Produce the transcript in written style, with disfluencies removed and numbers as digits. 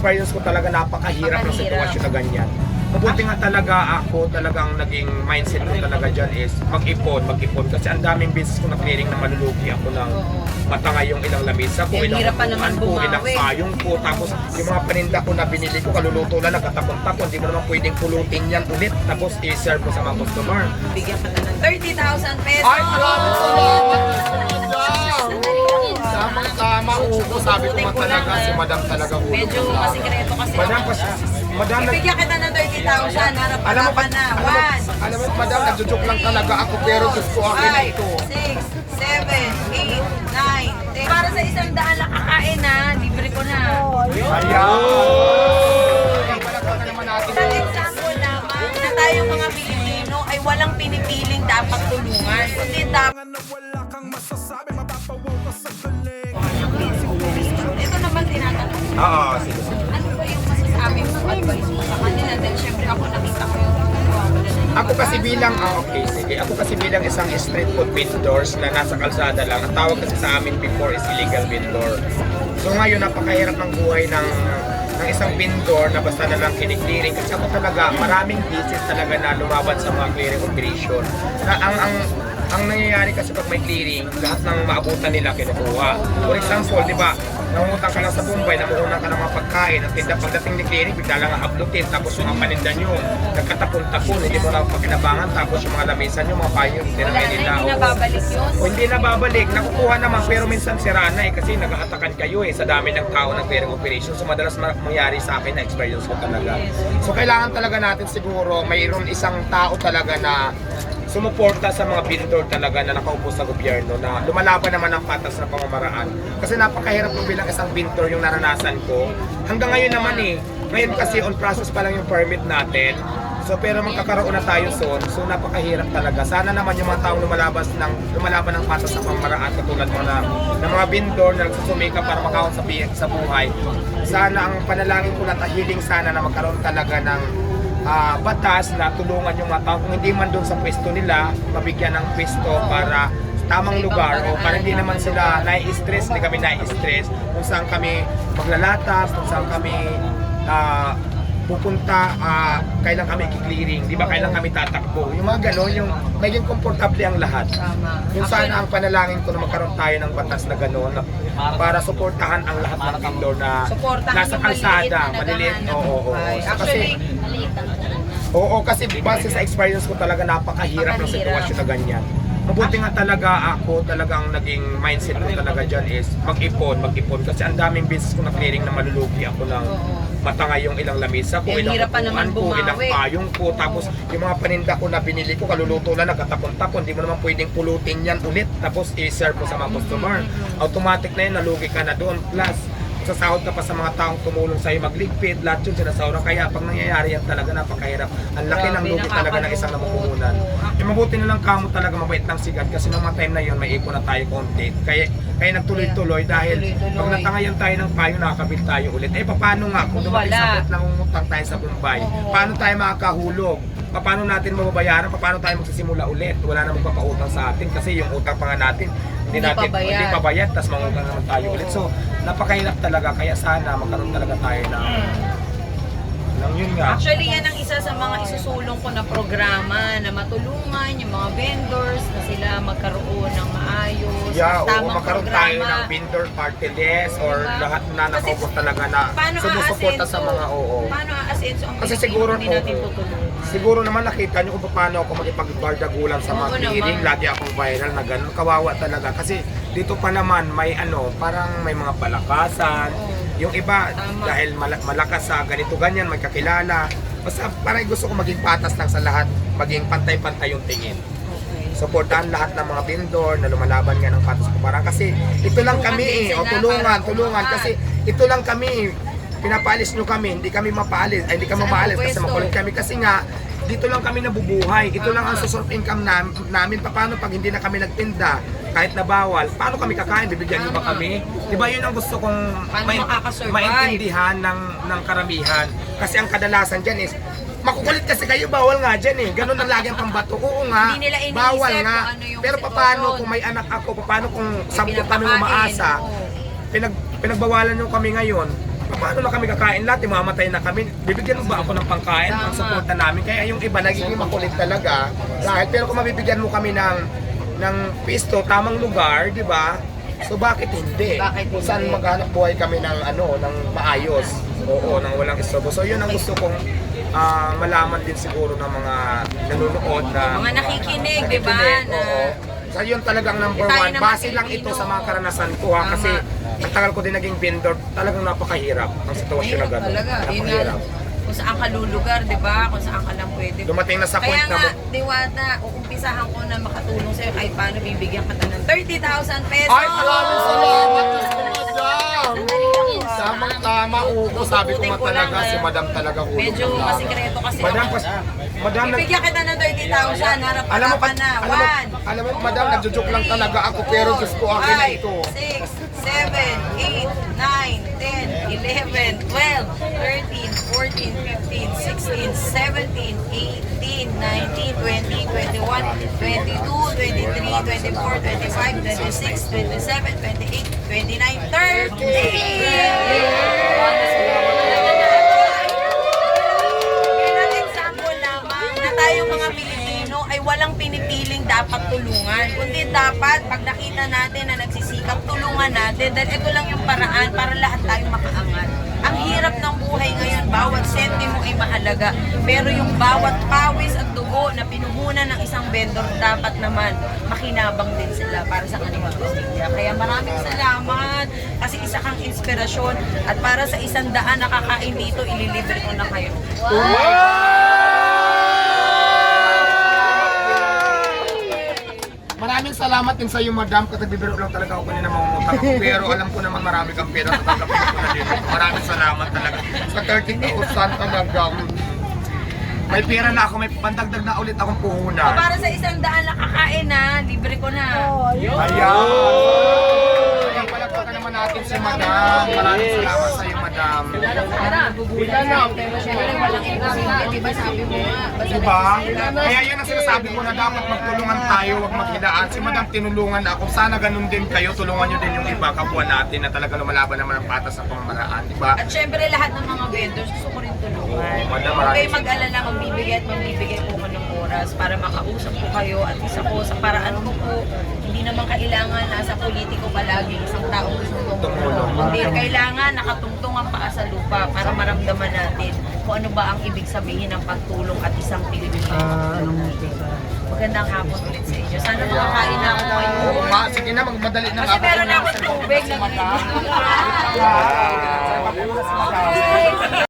experience ko talaga napakahirap ng sitwasyon na ganyan. Mabuti nga talaga ako, talagang naging mindset ko talaga dyan is mag-ipon. Kasi ang daming business ko na clearing na malulugi ako ng matangay yung ilang lamisa ko, ilang upuan ko, ilang payong ko. Tapos yung mga paninda ko na binili ko, kaluluto lang, nagkatapon-tapon. Hindi mo naman pwedeng pulutin yan ulit. Tapos i-serve mo sa mga customer. Bigyan ka na ng 30,000 pesos. Ay, maraming salamat! Tama, upo. Sabi ko nga talaga, si Madam talaga ulo. Medyo masikreto kasi. Madam, Bigyan kita ng 30,000. Harap ka na. Alam mo, Madam, nagjo-joke lang talaga ako, pero gusto ko akin na ito. 5, 6, 7, 8, 9, 10. Para sa 100 lang kakain na, libre ko na. Ayan! Palakpakan naman natin. Isang example lamang na tayong mga Pilipino ay walang pinipiling dapat tulungan. Kundi dapat ito naman tinatanong. Oo, sige. Ano ba yung masasabi mo advice mo sa kanila? Dahil syempre ako nakita ko yung Ako kasi bilang, Ako kasi bilang isang street food vendors na nasa kalsada lang. Ang tawag kasi sa amin before is illegal vendor. So ngayon, napakahirap ng buhay ng isang vendor na basta na lang kiniklearing. Kasi ako talaga, maraming business talaga na lumaban sa mga clearing operation. Ang nangyayari kasi pag may clearing, lahat ng maabutan nila kinukuha. For example, di ba, nangungutang ka lang sa Bombay, namuhunan ka ng mga pagkain, at pagdating ni clearing, bigla lang ablutin, tapos yung mga paninda nyo, nagkatapon-tapon, hindi mo lang pagkinabangan, tapos yung mga lamisan nyo, mga payo, hindi na kayo nila. Hindi nababalik yun? O hindi nababalik, nakukuha naman, pero minsan sira na kasi nag-aatakan kayo sa dami ng tao ng clearing operation. So madalas mangyari sa akin na experience ko talaga. So kailangan talaga natin siguro, mayroon isang tao talaga na sumuporta sa mga vendor talaga na nakaupo sa gobyerno na lumalaban naman ang patas na pamamaraan. Kasi napakahirap po bilang isang vendor yung naranasan ko. Hanggang ngayon naman ngayon kasi on process pa lang yung permit natin. So pero magkakaroon na tayo soon. So napakahirap talaga. Sana naman yung mga taong lumalaban ng patas na pamamaraan katulad ng mga vendor na nagsusumika para makahon sa buhay. Sana ang panalangin ko na tahiling sana na magkaroon talaga ng batas na tulungan yung mga tao kung hindi man doon sa pwesto nila, mabigyan ng pwesto para tamang lugar o para hindi naman sila nai-stress, hindi kami nai-stress kung saan kami maglalatas, kung saan kami pupunta, kailan kami i-clearing, di ba, kailan kami tatakbo. Yung mga gano'n, yung maging komportable ang lahat. Yung sana ang panalangin ko na magkaroon tayo ng batas na gano'n para suportahan ang lahat ng vendor na nasa kalsada, maliliit. Kasi base sa experience ko talaga napakahirap ng sitwasyon na ganyan. Mabuti nga talaga ako, talagang naging mindset ko talaga dyan is mag-ipon. Kasi ang daming business ko na clearing na malulugi ako ng matangay yung ilang lamisa ko, ilang upuan ko, ilang payong ko. Tapos yung mga paninda ko na binili ko, kaluluto lang, nagkatapon-tapon. Hindi mo naman pwedeng pulutin yan ulit. Tapos i-serve mo sa mga customer. Automatic na yun, nalugi ka na doon. Plus, sasahod ka pa sa mga taong tumulong sa'yo magligpit, lahat yun sinasahod. Kaya pag nangyayari yan talaga napakahirap. Ang laki ng lugi talaga ng isang namumuhunan. Mabuti na lang kamo talaga mabait ng sigat kasi nung mga time na yun may ipon na tayo konti. Kaya nagtuloy-tuloy dahil pag natangayan tayo ng payo, nakakabit tayo ulit. Paano nga kung dumating sa point na ngungutang tayo sa Bombay? Paano tayo makakahulog? Paano natin mababayaran? Paano tayo magsisimula ulit? Wala na magpapautang sa atin kasi yung utang pa nga natin hindi pa bayad, tapos mangutang naman tayo ulit. So napakahirap talaga, kaya sana magkaroon talaga tayo ng yun nga. Actually, yan ang isa sa mga isusulong ko na programa na matulungan yung mga vendors na sila magkaroon ng maayos, tamang magkaroon programa. tayo ng vendor party list or lahat na nakaupo talaga na sumusuporta sa mga Paano aasenso ang kasi Pilipino siguro hindi natin tutulungan? Siguro naman nakita nyo kung paano ako makipagbardagulan sa mga clearing. Lagi akong viral na ganun. Kawawa talaga. Kasi dito pa naman may parang may mga palakasan. Yung iba, dahil malakas sa ganito ganyan, may kakilala. Basta parang gusto ko maging patas lang sa lahat. Maging pantay-pantay yung tingin. Supportahan lahat ng mga vendor na lumalaban nga ng patas ko. Parang kasi ito lang kami tulungan. Kasi ito lang kami. Pinapaalis nyo kami, hindi kami mapaalis, hindi kami maalis kasi makulit kami kasi nga dito lang kami nabubuhay. Ito lang ang source of income namin. Paano pag hindi na kami nagtinda, kahit na bawal, paano kami kakain? Bibigyan nyo ba kami? Diba yun ang gusto kong maintindihan ng karamihan. Kasi ang kadalasan dyan is, makukulit kasi kayo, bawal nga dyan Ganun ang lagi ang pambato. Oo nga, bawal nga. Pero paano kung may anak ako, paano kung 10 kami umaasa, pinagbawalan nyo kami ngayon, paano na kami kakain lahat, mamatay na kami, bibigyan mo ba ako ng pangkain, Tama. ang suporta namin? Kaya yung iba nagiging makulit talaga, dahil pero kung mabibigyan mo kami ng pisto, tamang lugar, di ba? So bakit hindi? Bakit Kung saan hindi? maghanap buhay kami ng ng maayos. Oo, ng walang istorbo. So yun ang gusto kong malaman din siguro ng mga nanonood na Mga nakikinig, di ba? nakikinig, Na, oo. So yun talagang number Tayo one. naman Base lang ito Pilipino. sa mga karanasan ko ha. Tama. Kasi ang tagal ko din naging vendor, talagang napakahirap ang sitwasyon na Mahirap gano'n. talaga. Yun nga, Napakahirap. kung saan ka lulugar, di ba? Kung saan ka lang pwede. Dumating na sa Kaya point na nga, Diwata, uumpisahan ko na makatulong sa'yo kahit paano bibigyan ka ng 30,000 pesos. Ay, maraming salamat, Madam! Sandali lang po, ah. Tamang-tama, upo. Sabi ko nga Tututin ko lang, talaga, si Madam talaga hulog Medyo ng laban. masikreto kasi Madam, ako. Madam, Bibigyan kita ng 30,000, harap alam mo, ka na. alam mo, Madam, nagjo-joke lang talaga ako, pero Diyos ko, akin na ito. 6, 7, 8, 9, 10, 11, 12, 13, 14, 15, 16, 17, 18, 19, 20, 21, 22, 23, 24, 25, 26, 27, 28, 29, 30! Bilang example lamang na tayong mga Pilipino ay walang pinipiling dapat tulungan. Kundi dapat pag nakita natin na nagsisikap, tulungan natin. Dahil ito lang yung paraan para lahat tayong makaangat. Ang hirap ng buhay ngayon, bawat sentimo ay mahalaga. Pero yung bawat pawis at dugo na pinuhunan ng isang vendor, dapat naman makinabang din sila para sa kanilang pamilya. Kaya maraming salamat kasi isa kang inspirasyon at para sa 100 na kakain dito, ililibre ko na kayo. Maraming salamat din sa iyo, Madam. Katagbibiro lang talaga ako kanina mangungutang ako. Pero alam ko naman marami kang pera. Tatanggapin ko na din. Maraming salamat talaga. Sa 30,000 talaga. May pera na ako. May pandagdag na ulit akong O puhunan. para sa 100 na kakain na, libre ko na. Ayan! Kaya palagpakan naman natin si Madam. Maraming salamat sa iyo, Madam. Pero syempre walang imposible, di ba sabi mo nga? Basta Diba? nagsisikap. Kaya yun ang sinasabi ko na dapat magtulungan tayo, wag maghilaan. Si Madam tinulungan ako. Sana ganun din kayo. Tulungan nyo din yung iba, kapwa natin na talaga lumalaban naman ang patas sa pamamaraan. Diba? At syempre lahat ng mga vendors gusto ko rin tulungan. Oo, madam, Huwag kayo maraming mag-alala, magbibigay po ko ng oras para makausap ko kayo at isa ko sa paraan ko po. Hindi naman kailangan nasa politiko palagi isang tao gusto tumulong. Hindi kailangan nakatungtong ang paa sa lupa para maramdaman natin kung ano ba ang ibig sabihin ng pagtulong at isang Pilipino. Magandang hapon ulit sa inyo. Sana makakain na ako ngayon. Oo, sige na, magmadali na Kasi meron na akong tubig na Madam. Okay.